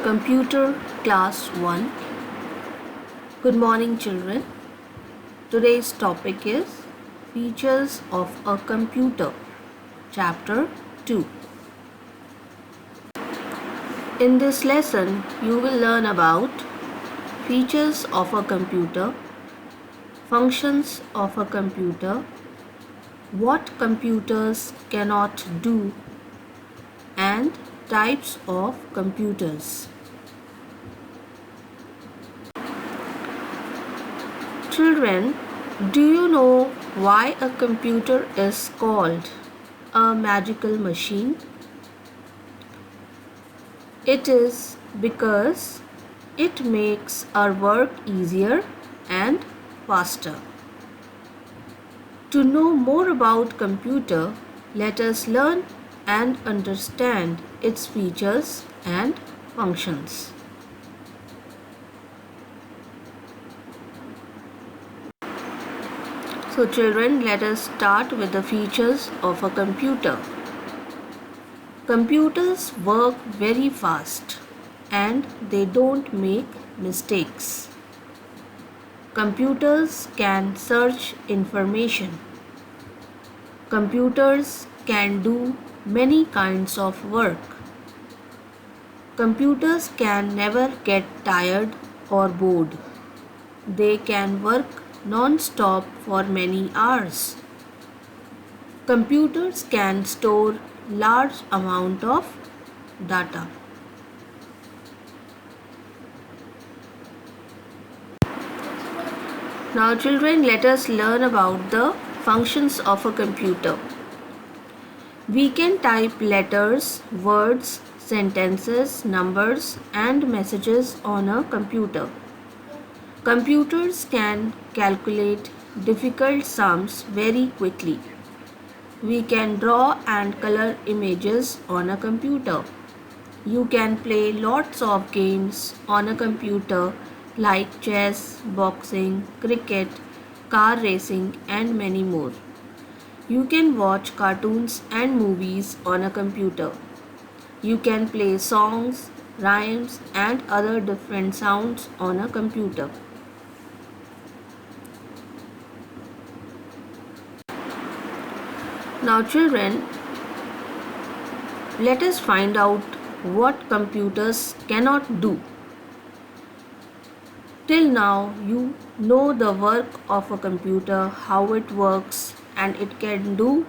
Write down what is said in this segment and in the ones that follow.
Computer Class 1. Good morning, children. Today's topic is Features of a Computer, Chapter 2. In this lesson, you will learn about features of a computer, functions of a computer, what computers cannot do, and types of computers. Children, do you know why a computer is called a magical machine? It is because it makes our work easier and faster. To know more about computer, let us learn and understand its features and functions. So children, let us start with the features of a computer. Computers work very fast and they don't make mistakes. Computers can search information. Computers can do many kinds of work. Computers can never get tired or bored. They can work non-stop for many hours. Computers can store large amount of data. Now children, let us learn about the functions of a computer. We can type letters, words, sentences, numbers and messages on a computer. Computers can calculate difficult sums very quickly. We can draw and color images on a computer. You can play lots of games on a computer like chess, boxing, cricket, car racing and many more. You can watch cartoons and movies on a computer. You can play songs, rhymes and other different sounds on a computer. Now children, let us find out what computers cannot do. Till now you know the work of a computer, how it works and it can do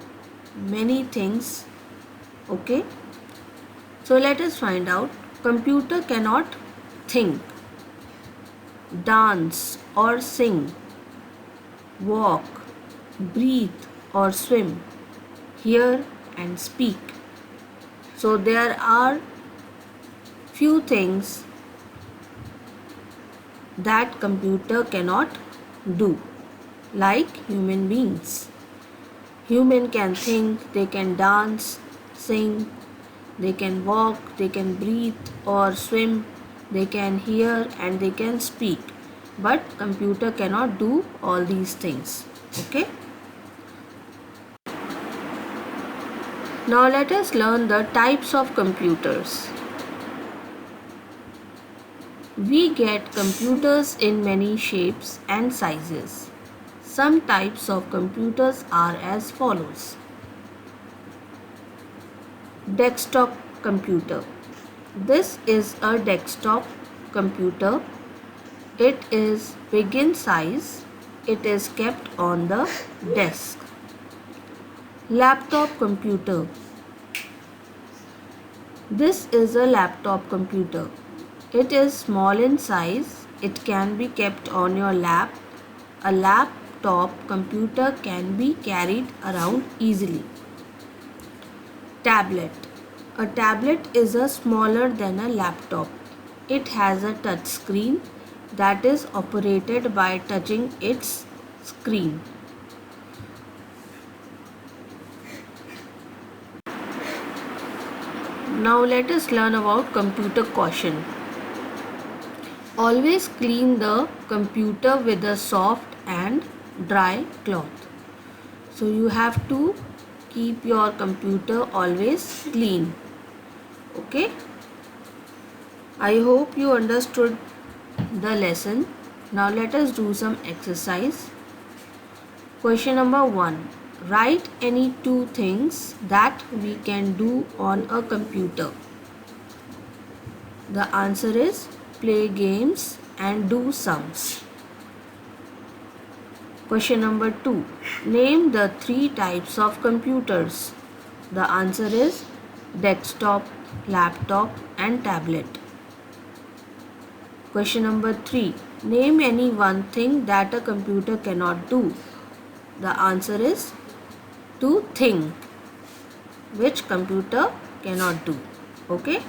many things. Okay? So let us find out. Computer cannot think, dance or sing, walk, breathe or swim, hear and speak. So there are few things that computer cannot do, like human beings. Human can think, they can dance, sing, they can walk, they can breathe or swim, they can hear and they can speak. But computer cannot do all these things. Okay? Now let us learn the types of computers. We get computers in many shapes and sizes. Some types of computers are as follows. Desktop computer. This is a desktop computer. It is big in size. It is kept on the desk. Laptop computer. This is a laptop computer. It is small in size. It can be kept on your lap. A laptop computer can be carried around easily. Tablet. A tablet is a smaller than a laptop. It has a touch screen that is operated by touching its screen. Now let us learn about computer caution. Always clean the computer with a soft and dry cloth. So you have to keep your computer always clean. Okay? I hope you understood the lesson. Now let us do some exercise. Question number 1. Write any two things that we can do on a computer. The answer is play games and do sums. Question number 2. Name the three types of computers. The answer is desktop, laptop and tablet. Question number 3. Name any one thing that a computer cannot do. The answer is to think, which computer cannot do. Okay?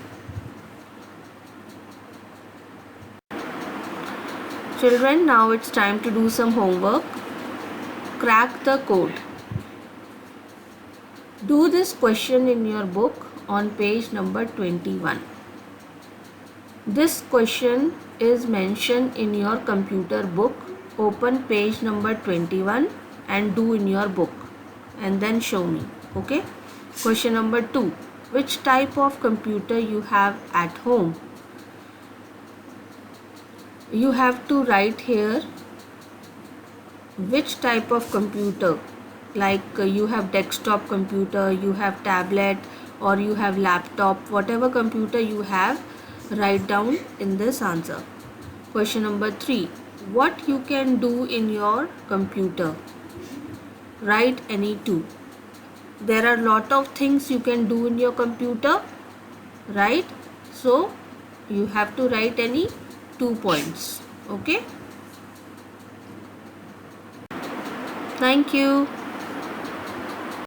Children, now it's time to do some homework. Crack the code. Do this question in your book on page number 21. This question is mentioned in your computer book. Open page number 21 and do in your book and then show me. Okay? Question number 2. Which type of computer you have at home? You have to write here which type of computer, like you have desktop computer, you have tablet or you have laptop, whatever computer you have, write down in this answer. Question number 3. What you can do in your computer? Write any two. There are lot of things you can do in your computer, right? So you have to write any 2 points. Okay? Thank you.